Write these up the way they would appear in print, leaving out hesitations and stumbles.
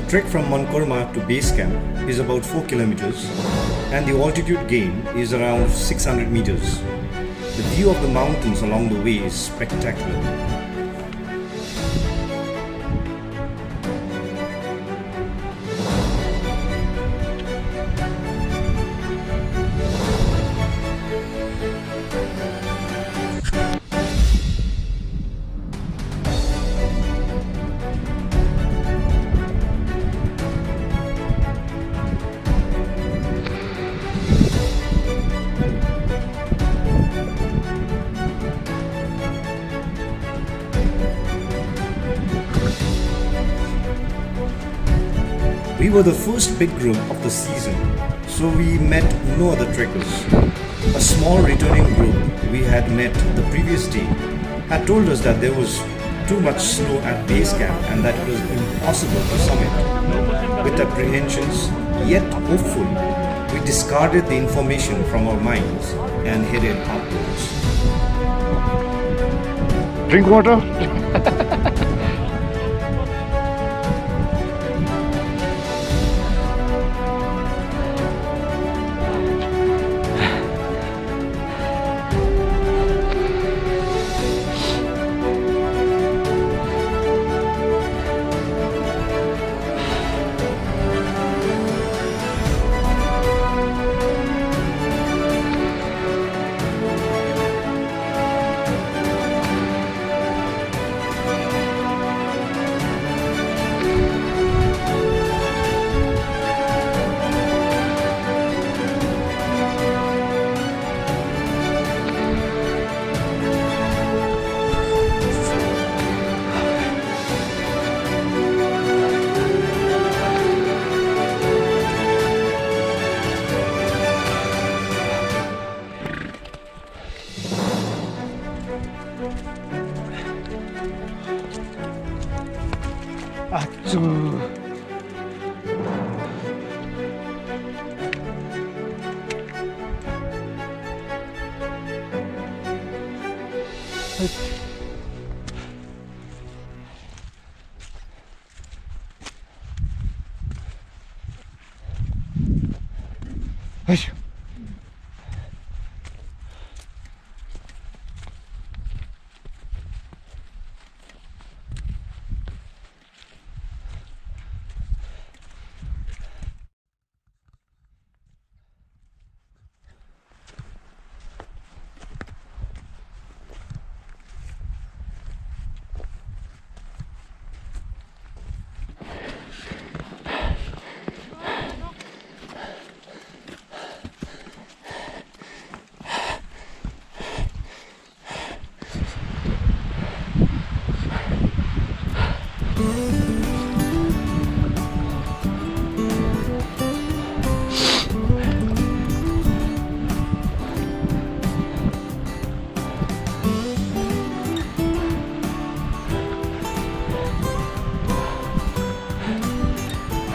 trek from Mankorma to base camp is about 4 kilometers and the altitude gain is around 600 meters. The view of the mountains along the way is spectacular. We were the first big group of the season, so we met no other trekkers. A small returning group we had met the previous day had told us that there was too much snow at base camp and that it was impossible to summit. With apprehensions, yet hopeful, we discarded the information from our minds and headed upwards. Drink water?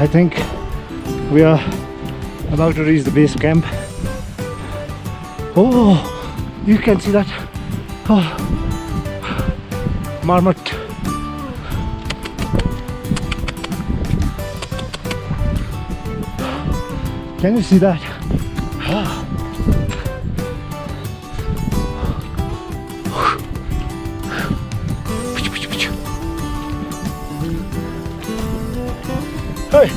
I think we are about to reach the base camp. Oh, you can see that. Oh, marmot. Can you see that? Ah. Hey!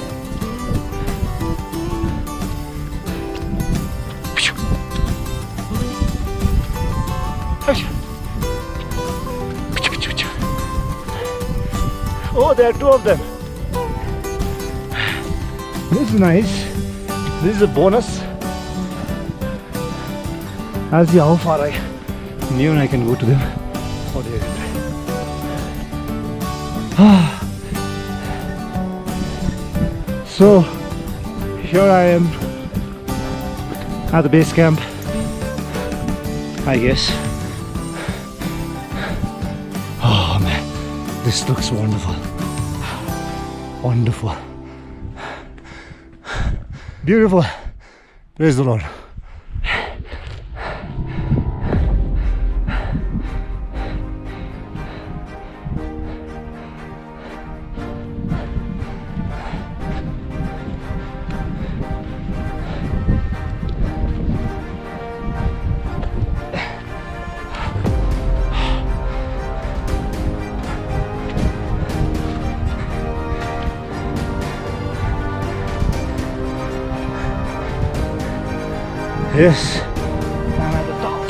Oh, there are two of them. This is nice. This is a bonus. I'll see how far I knew I can go to them. Oh, there it is. So here I am at the base camp, I guess. Oh man, this looks wonderful. Wonderful. Beautiful. Praise the Lord. Yes, I'm at the top.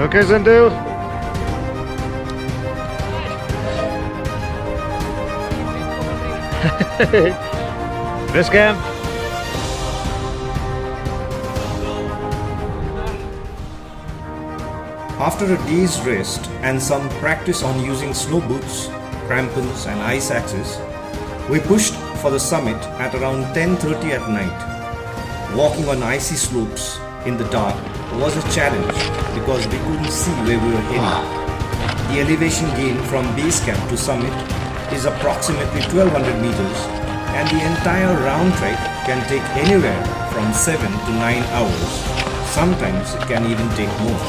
Okay, Zendu. Base camp. After a day's rest and some practice on using snow boots, crampons and ice axes, we pushed for the summit at around 10:30 at night. Walking on icy slopes in the dark was a challenge because we couldn't see where we were heading. The elevation gain from base camp to summit is approximately 1200 meters, and the entire round trek can take anywhere from 7 to 9 hours. Sometimes it can even take more.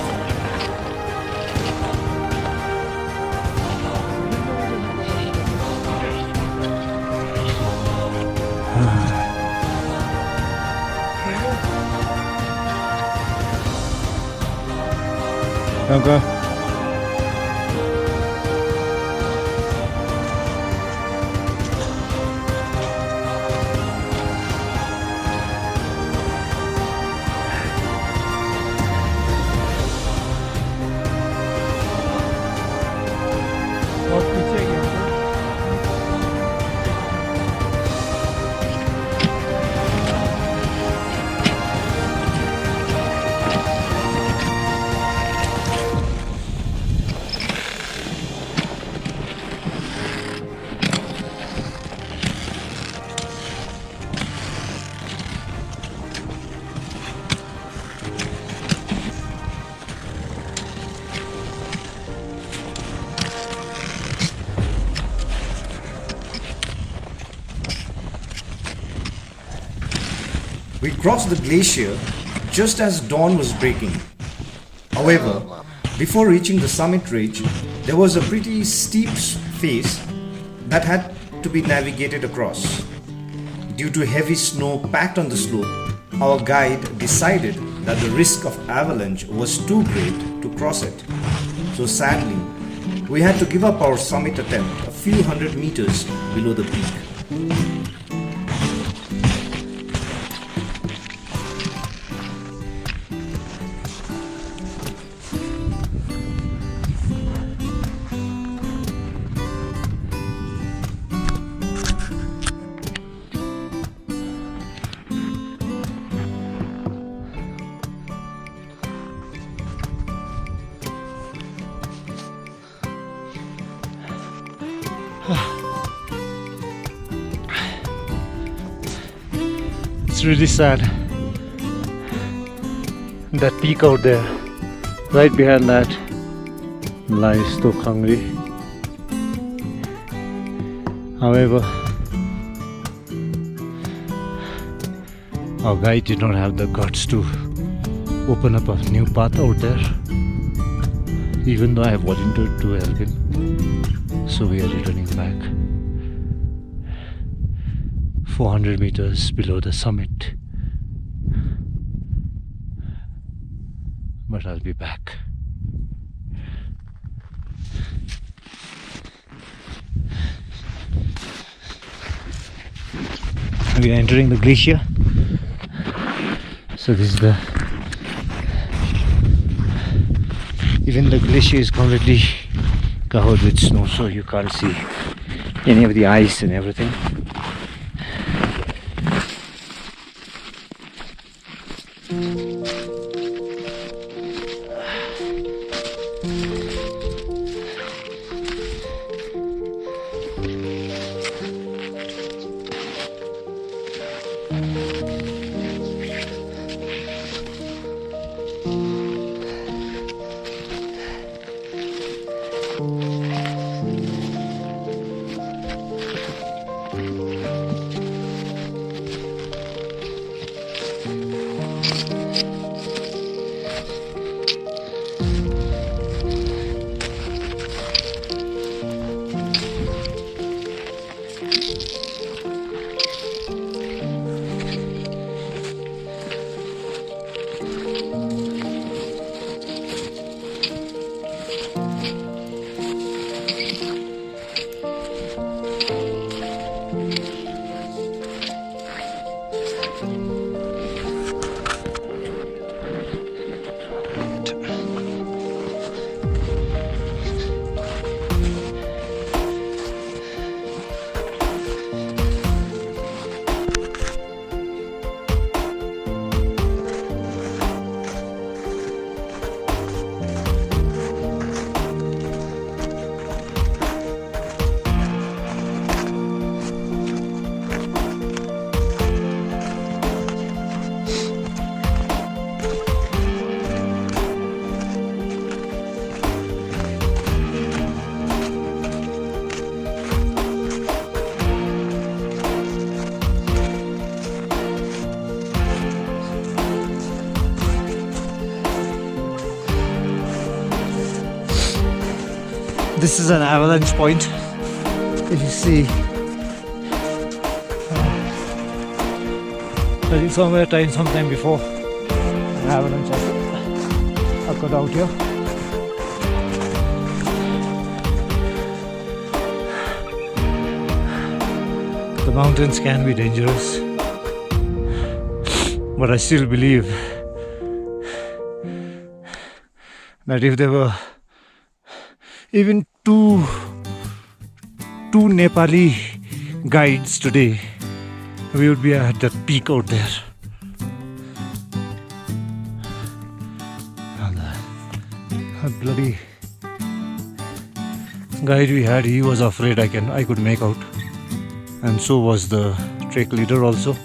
Okay. We crossed the glacier just as dawn was breaking. However, before reaching the summit ridge, there was a pretty steep face that had to be navigated across. Due to heavy snow packed on the slope, our guide decided that the risk of avalanche was too great to cross it. So sadly, we had to give up our summit attempt a few hundred meters below the peak. It's really sad. That peak out there, right behind that lies Stok Khangri. However, our guide did not have the guts to open up a new path out there, even though I have volunteered to help him. So we are returning back 400 meters below the summit, but I'll be back. We are entering the glacier. So this is even the glacier is completely covered with snow, so you can't see any of the ice and everything. This is an avalanche point. If you see, I think sometime before, an avalanche occurred out here. The mountains can be dangerous, but I still believe that if there were even two Nepali guides today, we would be at the peak out there. And the bloody guide we had, he was afraid I could make out, and so was the trek leader also.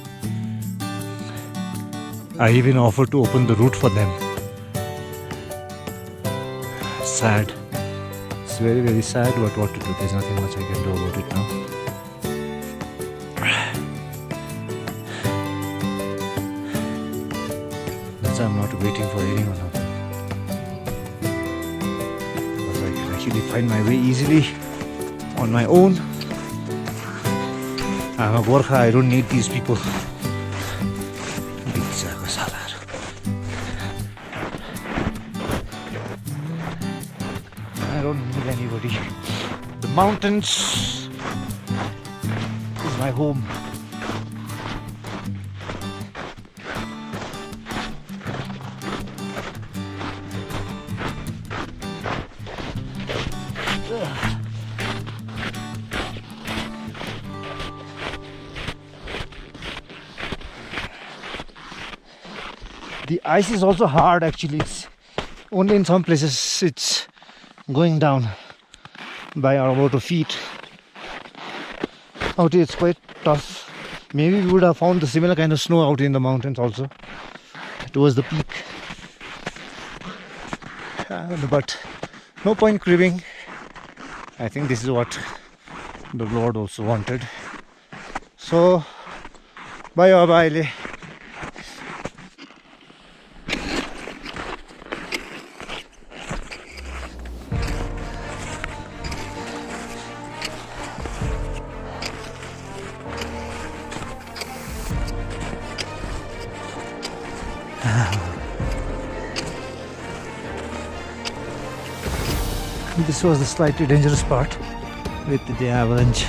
I even offered to open the route for them. Sad. It's very, very sad, but what to do? There's nothing much I can do about it now. That's why I'm not waiting for anyone now. Because I can actually find my way easily on my own. I'm a Gorkha, I don't need these people. I don't need anybody. The mountains is my home. The ice is also hard actually. It's only in some places it's going down by about a feet. Out here it's quite tough. Maybe we would have found the similar kind of snow out in the mountains also, towards the peak. But no point cribbing. I think this is what the Lord also wanted. So bye bye. This was the slightly dangerous part with the avalanche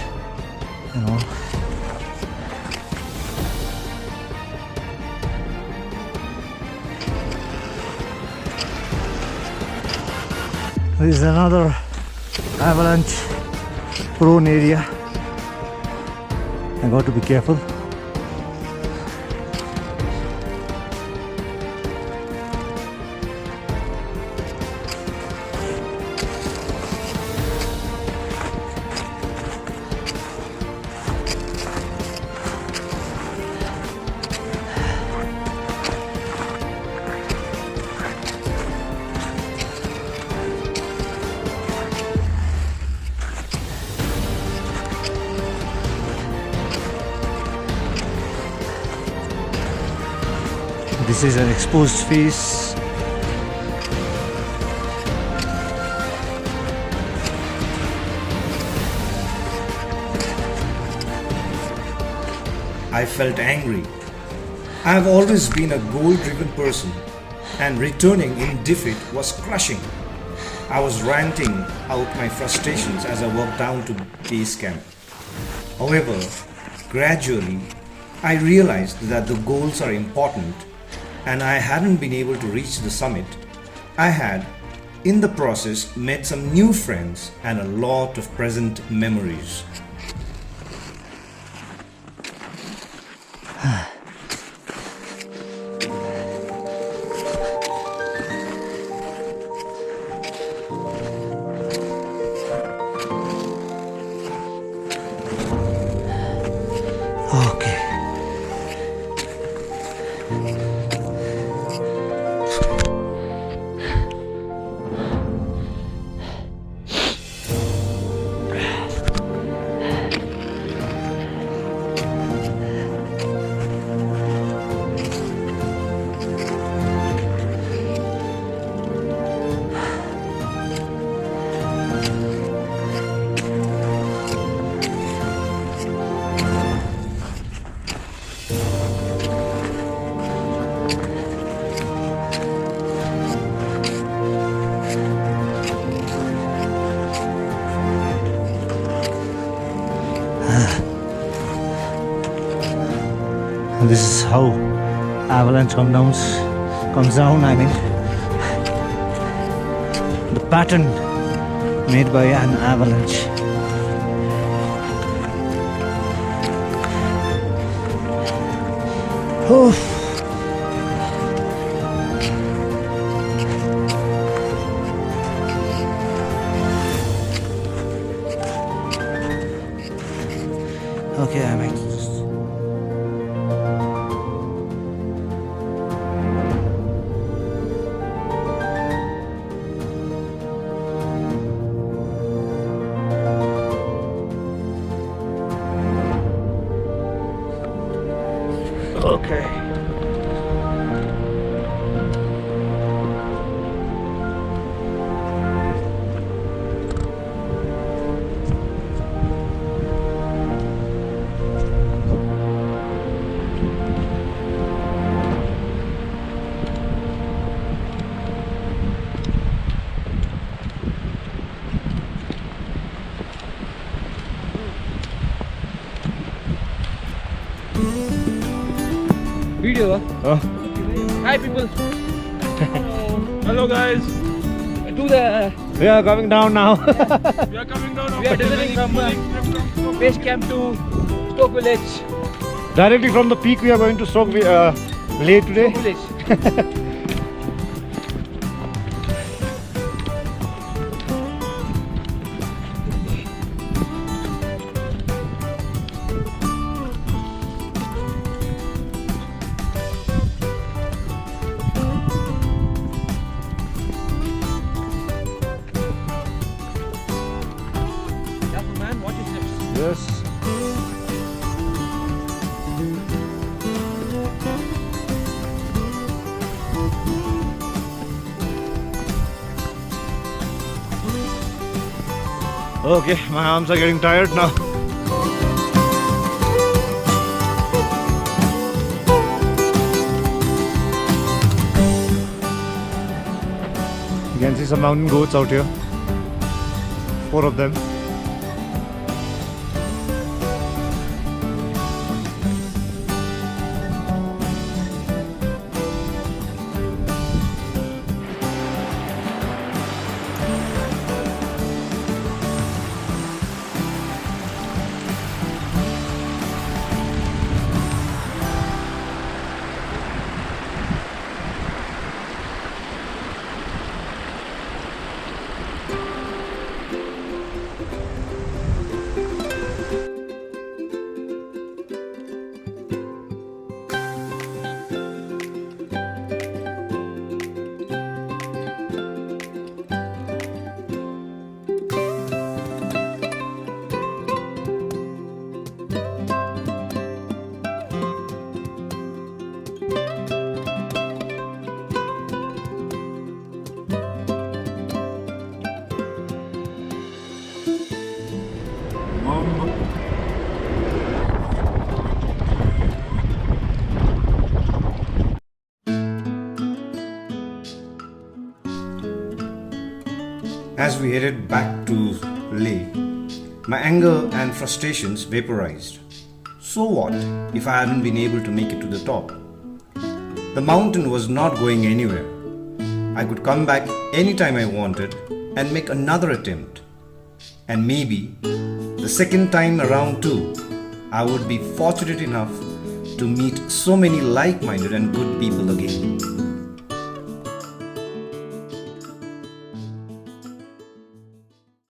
and all. This is another avalanche prone area. I got to be careful. This is an exposed face. I felt angry. I have always been a goal-driven person, and returning in defeat was crushing. I was ranting out my frustrations as I walked down to base camp. However, gradually, I realized that the goals are important, and I hadn't been able to reach the summit. I had, in the process, made some new friends and a lot of pleasant memories. Okay. This is how avalanche comes down. I mean, the pattern made by an avalanche. Oh. Okay, I might just. Okay. Video. Oh. Hi people. Hello guys. To the We are coming down now. we are coming down. We are delivering from base camp to Stok village. Directly from the peak, we are going to Stok Leh today. Stok village. Careful man, watch your steps. Yes. Okay, my arms are getting tired now. You can see some mountain goats out here. 4 of them. As we headed back to Leh, my anger and frustrations vaporized. So what if I hadn't been able to make it to the top? The mountain was not going anywhere. I could come back anytime I wanted and make another attempt. And maybe the second time around too, I would be fortunate enough to meet so many like-minded and good people again.